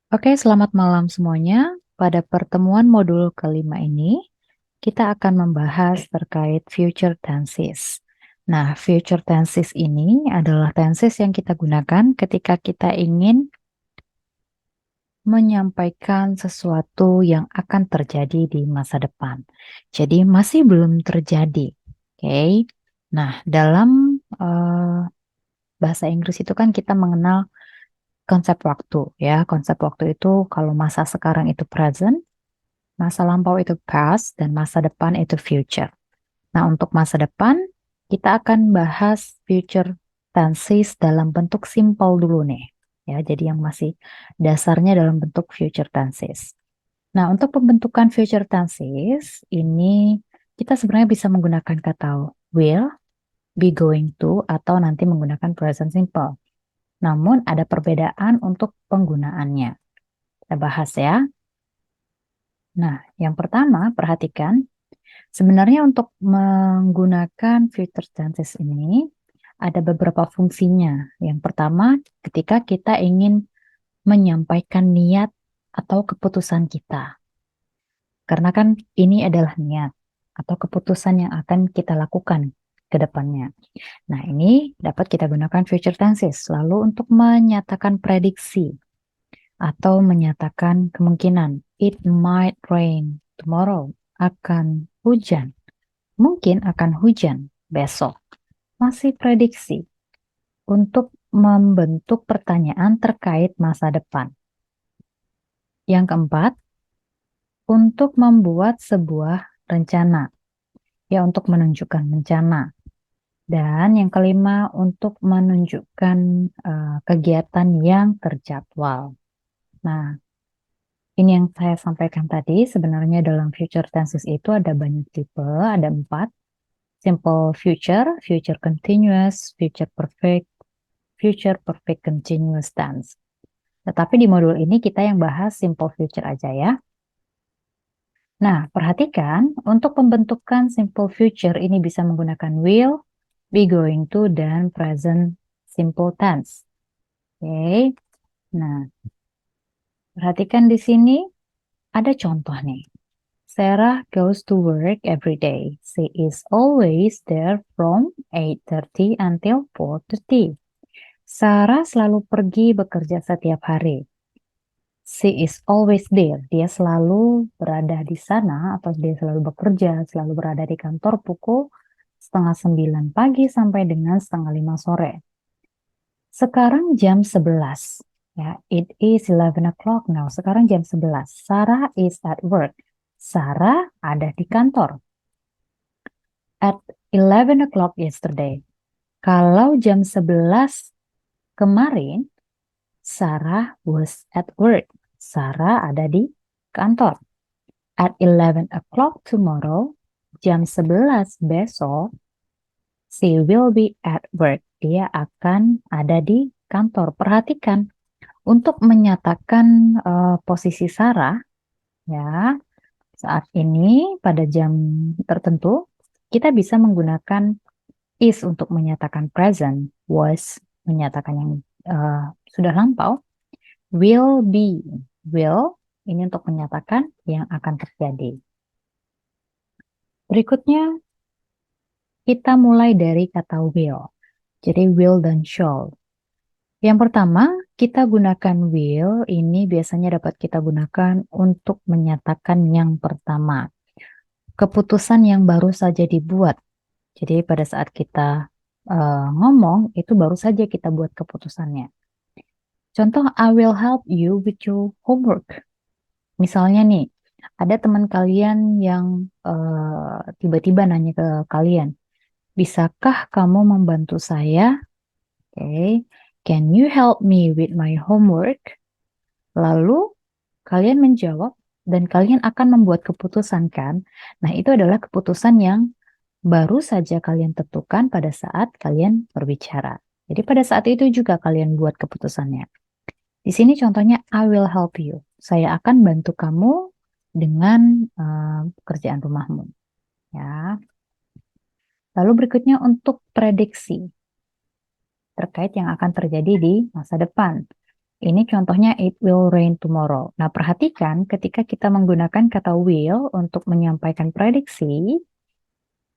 Oke, selamat malam semuanya. Pada pertemuan modul kelima ini, kita akan membahas terkait future tenses. Nah, future tenses ini adalah tenses yang kita gunakan ketika kita ingin menyampaikan sesuatu yang akan terjadi di masa depan. Jadi, masih belum terjadi. Oke. Nah, dalam bahasa Inggris itu kan kita mengenal konsep waktu, ya. Konsep waktu itu kalau masa sekarang itu present, masa lampau itu past, dan masa depan itu future. Nah, untuk masa depan, kita akan bahas future tenses dalam bentuk simple dulu nih. Ya, jadi yang masih dasarnya dalam bentuk future tenses. Nah, untuk pembentukan future tenses, ini kita sebenarnya bisa menggunakan kata will, be going to, atau nanti menggunakan present simple. Namun, ada perbedaan untuk penggunaannya. Kita bahas ya. Nah, yang pertama, perhatikan. Sebenarnya untuk menggunakan future tenses ini ada beberapa fungsinya. Yang pertama, ketika kita ingin menyampaikan niat atau keputusan kita. Karena kan ini adalah niat atau keputusan yang akan kita lakukan ke depannya. Nah, ini dapat kita gunakan future tenses. Lalu untuk menyatakan prediksi atau menyatakan kemungkinan, it might rain tomorrow, akan hujan. Mungkin akan hujan besok. Masih prediksi untuk membentuk pertanyaan terkait masa depan. Yang keempat, untuk membuat sebuah rencana. Ya, untuk menunjukkan rencana. Dan yang kelima, untuk menunjukkan kegiatan yang terjadwal. Nah, ini yang saya sampaikan tadi. Sebenarnya dalam future tenses itu ada banyak tipe, ada 4. Simple future, future continuous, future perfect continuous tense. Tetapi di modul ini kita yang bahas simple future aja ya. Nah, perhatikan untuk pembentukan simple future ini bisa menggunakan will, be going to, dan present simple tense. Oke. Nah, perhatikan di sini ada contoh nih. Sarah goes to work every day. She is always there from 8:30 until 4:30. Sarah selalu pergi bekerja setiap hari. She is always there. Dia selalu berada di sana atau dia selalu bekerja, selalu berada di kantor pukul 8:30 pagi sampai dengan 5:30 sore. Sekarang jam 11. Ya, it is 11 o'clock now. Sekarang jam 11. Sarah is at work. Sarah ada di kantor. At 11 o'clock yesterday. Kalau jam 11 kemarin, Sarah was at work. Sarah ada di kantor. At 11 o'clock tomorrow, jam 11 besok, she will be at work. Dia akan ada di kantor. Perhatikan, untuk menyatakan posisi Sarah, ya, saat ini pada jam tertentu, kita bisa menggunakan is untuk menyatakan present, was menyatakan yang sudah lampau, will be, will ini untuk menyatakan yang akan terjadi. Berikutnya kita mulai dari kata will. Jadi will dan shall. Yang pertama, kita gunakan will ini biasanya dapat kita gunakan untuk menyatakan yang pertama. Keputusan yang baru saja dibuat. Jadi pada saat kita ngomong, itu baru saja kita buat keputusannya. Contoh, I will help you with your homework. Misalnya nih, ada teman kalian yang tiba-tiba nanya ke kalian, bisakah kamu membantu saya? Oke, can you help me with my homework? Lalu kalian menjawab dan kalian akan membuat keputusan kan? Nah, itu adalah keputusan yang baru saja kalian tentukan pada saat kalian berbicara. Jadi pada saat itu juga kalian buat keputusannya. Di sini contohnya I will help you. Saya akan bantu kamu dengan pekerjaan rumahmu. Ya. Lalu berikutnya untuk prediksi terkait yang akan terjadi di masa depan. Ini contohnya it will rain tomorrow. Nah, perhatikan ketika kita menggunakan kata will untuk menyampaikan prediksi,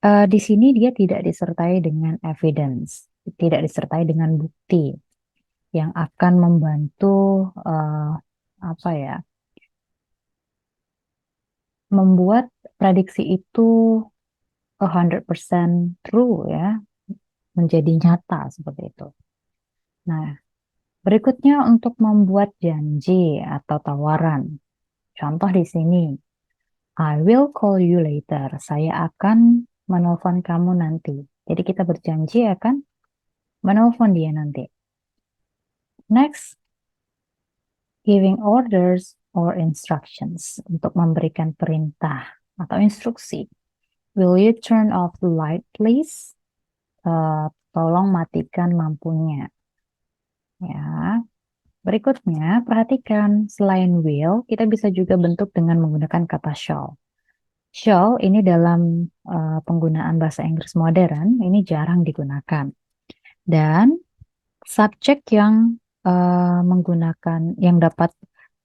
di sini dia tidak disertai dengan evidence, tidak disertai dengan bukti yang akan membantu apa ya, membuat prediksi itu 100% true ya, menjadi nyata seperti itu. Nah, berikutnya untuk membuat janji atau tawaran. Contoh di sini, I will call you later. Saya akan menelpon kamu nanti. Jadi kita berjanji akan menelpon dia nanti. Next, giving orders or instructions. Untuk memberikan perintah atau instruksi. Will you turn off the light, please? Tolong matikan lampunya. Ya. Berikutnya, perhatikan selain will, kita bisa juga bentuk dengan menggunakan kata shall. Shall ini dalam penggunaan bahasa Inggris modern, ini jarang digunakan. Dan subjek yang yang dapat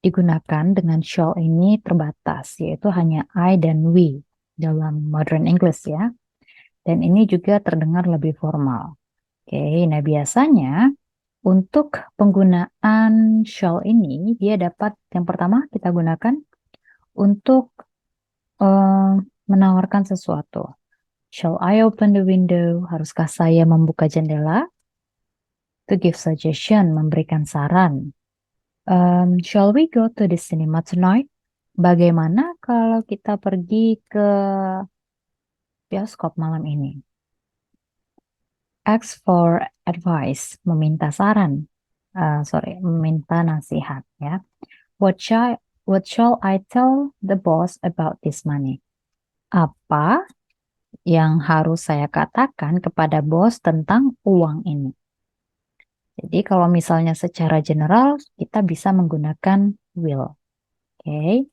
digunakan dengan shall ini terbatas, yaitu hanya I dan we dalam modern English ya. Dan ini juga terdengar lebih formal. Oke, nah biasanya untuk penggunaan shall ini, dia dapat yang pertama kita gunakan untuk menawarkan sesuatu. Shall I open the window? Haruskah saya membuka jendela? To give suggestion, memberikan saran. Shall we go to the cinema tonight? Bagaimana kalau kita pergi ke bioskop malam ini? Ask for advice, meminta saran. Meminta nasihat ya. What shall I tell the boss about this money? Apa yang harus saya katakan kepada bos tentang uang ini? Jadi kalau misalnya secara general kita bisa menggunakan will. Oke.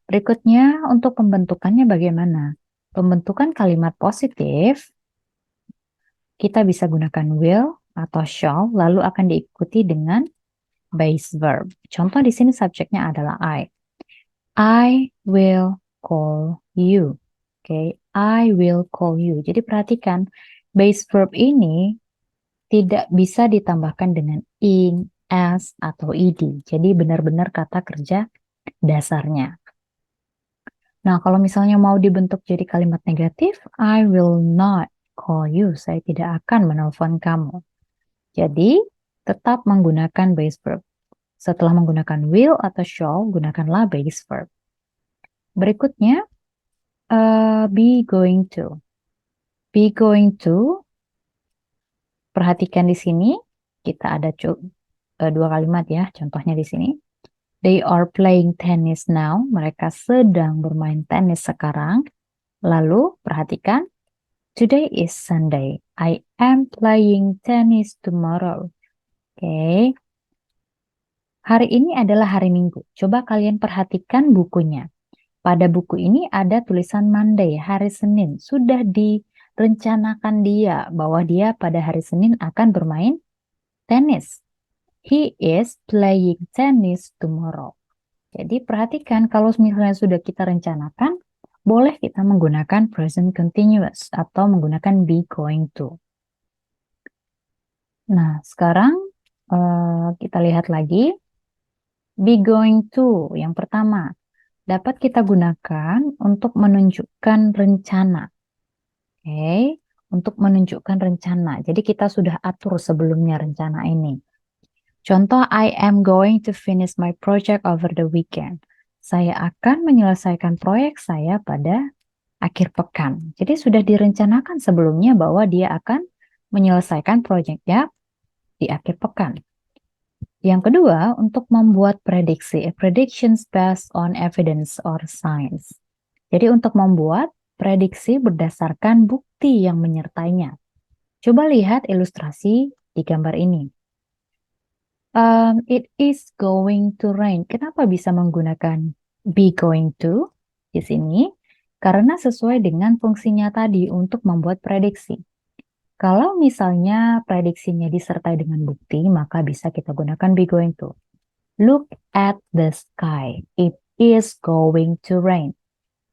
Berikutnya untuk pembentukannya bagaimana? Pembentukan kalimat positif kita bisa gunakan will atau shall lalu akan diikuti dengan base verb. Contoh di sini subjeknya adalah I. I will call you. Oke, I will call you. Jadi perhatikan base verb ini tidak bisa ditambahkan dengan in, as, atau ed. Jadi benar-benar kata kerja dasarnya. Nah, kalau misalnya mau dibentuk jadi kalimat negatif, I will not call you. Saya tidak akan menelpon kamu. Jadi, tetap menggunakan base verb. Setelah menggunakan will atau shall, gunakanlah base verb. Berikutnya, be going to. Be going to, perhatikan di sini, kita ada dua kalimat ya, contohnya di sini. They are playing tennis now. Mereka sedang bermain tenis sekarang. Lalu, perhatikan, today is Sunday. I am playing tennis tomorrow. Oke. Hari ini adalah hari Minggu. Coba kalian perhatikan bukunya. Pada buku ini ada tulisan Monday, hari Senin. Sudah direncanakan dia bahwa dia pada hari Senin akan bermain tenis. He is playing tennis tomorrow. Jadi perhatikan kalau misalnya sudah kita rencanakan, boleh kita menggunakan present continuous atau menggunakan be going to. Nah, sekarang kita lihat lagi. Be going to, yang pertama, dapat kita gunakan untuk menunjukkan rencana. Oke, untuk menunjukkan rencana. Jadi kita sudah atur sebelumnya rencana ini. Contoh, I am going to finish my project over the weekend. Saya akan menyelesaikan proyek saya pada akhir pekan. Jadi sudah direncanakan sebelumnya bahwa dia akan menyelesaikan proyeknya di akhir pekan. Yang kedua, untuk membuat prediksi, predictions based on evidence or science. Jadi untuk membuat prediksi berdasarkan bukti yang menyertainya. Coba lihat ilustrasi di gambar ini. It is going to rain. Kenapa bisa menggunakan be going to di sini? Karena sesuai dengan fungsinya tadi untuk membuat prediksi. Kalau misalnya prediksinya disertai dengan bukti, maka bisa kita gunakan be going to. Look at the sky. It is going to rain.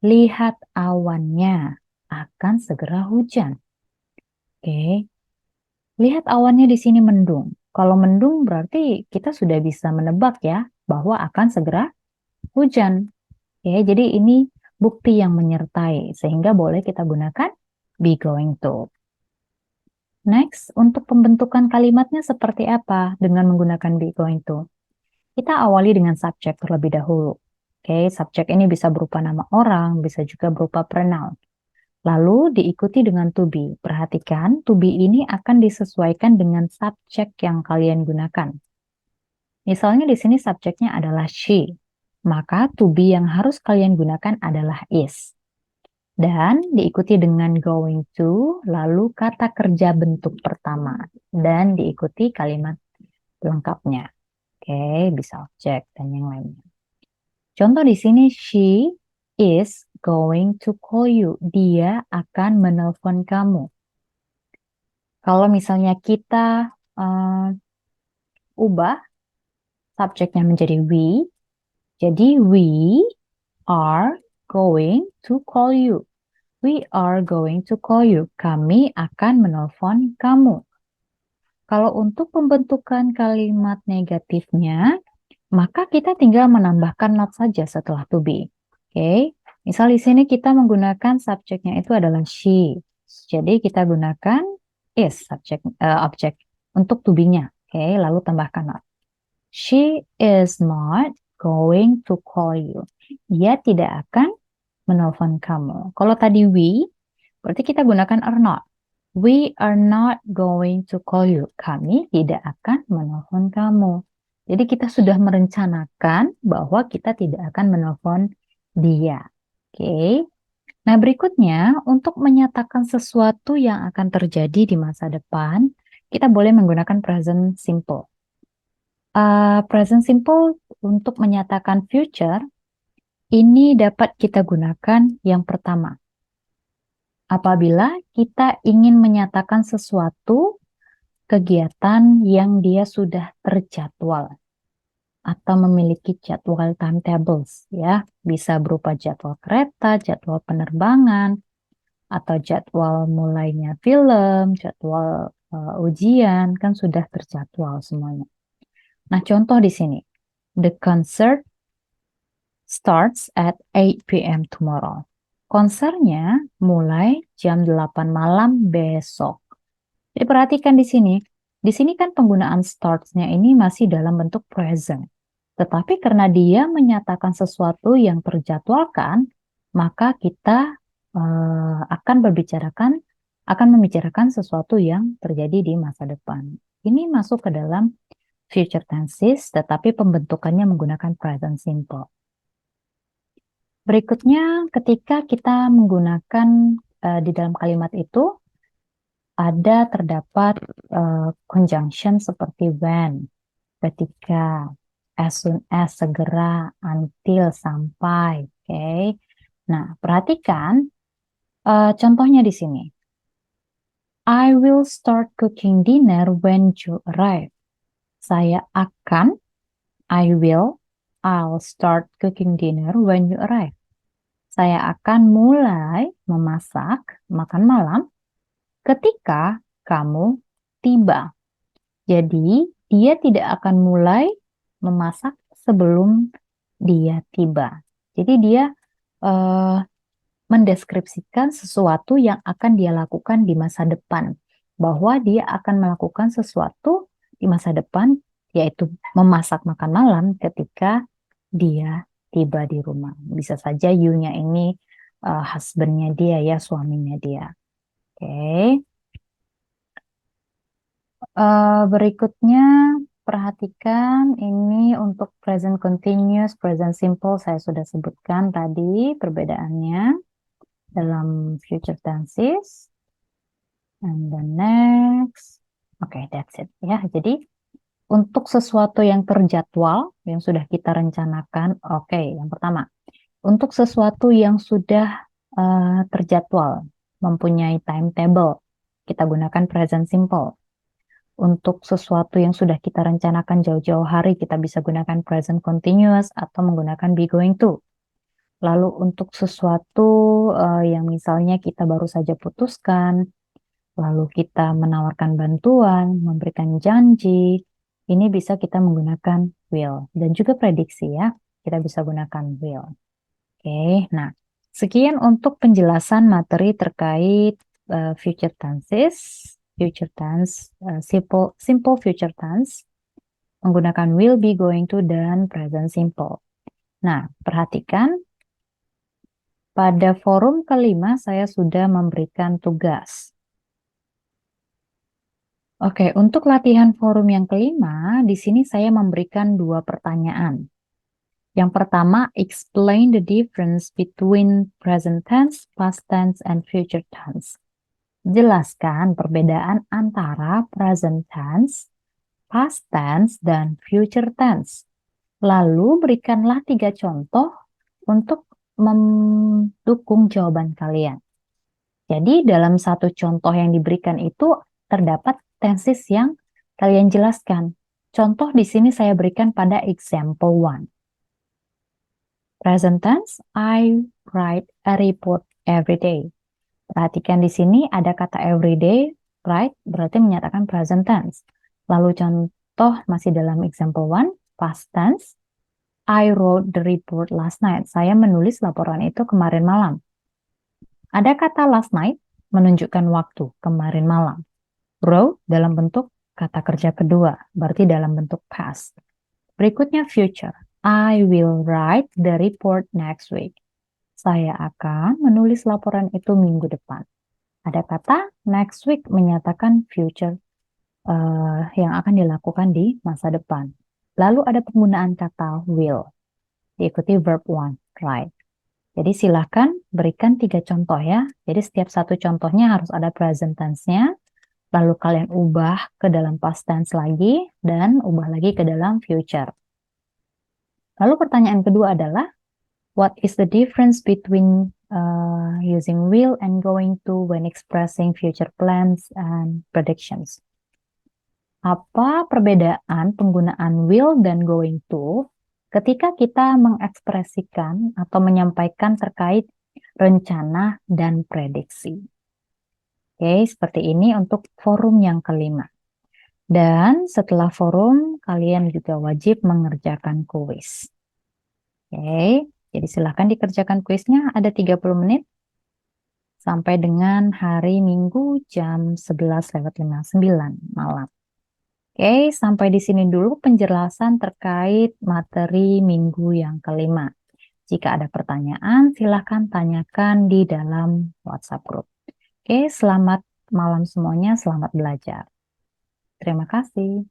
Lihat awannya, akan segera hujan. Oke. Lihat awannya di sini mendung. Kalau mendung berarti kita sudah bisa menebak ya bahwa akan segera hujan. Oke, jadi ini bukti yang menyertai sehingga boleh kita gunakan be going to. Next, untuk pembentukan kalimatnya seperti apa dengan menggunakan be going to? Kita awali dengan subjek terlebih dahulu. Oke, subjek ini bisa berupa nama orang, bisa juga berupa pronoun. Lalu diikuti dengan to be. Perhatikan, to be ini akan disesuaikan dengan subjek yang kalian gunakan. Misalnya di sini subjeknya adalah she. Maka to be yang harus kalian gunakan adalah is. Dan diikuti dengan going to, lalu kata kerja bentuk pertama. Dan diikuti kalimat lengkapnya. Oke, bisa objek dan yang lainnya. Contoh di sini, she is going to call you. Dia akan menelpon kamu. Kalau misalnya kita ubah subjeknya menjadi we, jadi we are going to call you. We are going to call you. Kami akan menelpon kamu. Kalau untuk pembentukan kalimat negatifnya, maka kita tinggal menambahkan not saja setelah to be. Oke, misal di sini kita menggunakan subjeknya itu adalah she. Jadi kita gunakan is objek untuk to be-nya. Oke, lalu tambahkan not. She is not going to call you. Dia tidak akan menelpon kamu. Kalau tadi we, berarti kita gunakan are not. We are not going to call you. Kami tidak akan menelpon kamu. Jadi kita sudah merencanakan bahwa kita tidak akan menelpon dia. Oke. Nah, berikutnya untuk menyatakan sesuatu yang akan terjadi di masa depan, kita boleh menggunakan present simple. Present simple untuk menyatakan future, ini dapat kita gunakan yang pertama. Apabila kita ingin menyatakan sesuatu kegiatan yang dia sudah terjadwal atau memiliki jadwal timetables ya, bisa berupa jadwal kereta, jadwal penerbangan, atau jadwal mulainya film, jadwal ujian, kan sudah terjadwal semuanya. Nah, contoh di sini, the concert starts at 8 p.m. tomorrow. Konsernya mulai jam 8 malam besok. Jadi perhatikan di sini. Di sini kan penggunaan starts-nya ini masih dalam bentuk present. Tetapi karena dia menyatakan sesuatu yang terjadwalkan, maka kita akan membicarakan sesuatu yang terjadi di masa depan. Ini masuk ke dalam future tenses, tetapi pembentukannya menggunakan present simple. Berikutnya, ketika kita menggunakan di dalam kalimat itu, terdapat conjunction seperti when, ketika, as soon as, segera, until, sampai. Oke. Nah, perhatikan contohnya di sini. I will start cooking dinner when you arrive. I'll start cooking dinner when you arrive. Saya akan mulai memasak makan malam ketika kamu tiba. Jadi, dia tidak akan mulai memasak sebelum dia tiba. Jadi, dia mendeskripsikan sesuatu yang akan dia lakukan di masa depan. Bahwa dia akan melakukan sesuatu di masa depan, yaitu memasak makan malam ketika dia tiba di rumah. Bisa saja you-nya ini husband-nya dia ya, suaminya dia. Oke. Berikutnya perhatikan ini untuk present continuous, present simple saya sudah sebutkan tadi perbedaannya dalam future tenses. And the next, that's it ya. Jadi untuk sesuatu yang terjadwal, yang sudah kita rencanakan, yang pertama. Untuk sesuatu yang sudah terjadwal, mempunyai timetable, kita gunakan present simple. Untuk sesuatu yang sudah kita rencanakan jauh-jauh hari, kita bisa gunakan present continuous atau menggunakan be going to. Lalu untuk sesuatu yang misalnya kita baru saja putuskan, lalu kita menawarkan bantuan, memberikan janji, ini bisa kita menggunakan will. Dan juga prediksi ya, kita bisa gunakan will. Oke, nah sekian untuk penjelasan materi terkait future tenses, future tense, simple future tense, menggunakan will, be, going to, dan present simple. Nah, perhatikan, pada forum kelima saya sudah memberikan tugas. Oke, untuk latihan forum yang kelima, di sini saya memberikan 2 pertanyaan. Yang pertama, explain the difference between present tense, past tense, and future tense. Jelaskan perbedaan antara present tense, past tense, dan future tense. Lalu berikanlah 3 contoh untuk mendukung jawaban kalian. Jadi dalam satu contoh yang diberikan itu terdapat tenses yang kalian jelaskan. Contoh di sini saya berikan pada example 1. Present tense, I write a report every day. Perhatikan di sini ada kata every day, write berarti menyatakan present tense. Lalu contoh masih dalam example 1, past tense, I wrote the report last night. Saya menulis laporan itu kemarin malam. Ada kata last night menunjukkan waktu, kemarin malam. Wrote dalam bentuk kata kerja kedua, berarti dalam bentuk past. Berikutnya future. I will write the report next week. Saya akan menulis laporan itu minggu depan. Ada kata next week menyatakan future yang akan dilakukan di masa depan. Lalu ada penggunaan kata will, diikuti verb one, write. Jadi silahkan berikan 3 contoh ya. Jadi setiap satu contohnya harus ada present tense-nya, lalu kalian ubah ke dalam past tense lagi, dan ubah lagi ke dalam future. Lalu pertanyaan kedua adalah, what is the difference between using will and going to when expressing future plans and predictions? Apa perbedaan penggunaan will dan going to ketika kita mengekspresikan atau menyampaikan terkait rencana dan prediksi? Oke, seperti ini untuk forum yang kelima. Dan setelah forum, kalian juga wajib mengerjakan kuis. Oke, jadi silahkan dikerjakan kuisnya, ada 30 menit sampai dengan hari Minggu jam 11:59 malam. Oke, sampai di sini dulu penjelasan terkait materi minggu yang kelima. Jika ada pertanyaan, silahkan tanyakan di dalam WhatsApp group. Oke, selamat malam semuanya, selamat belajar. Terima kasih.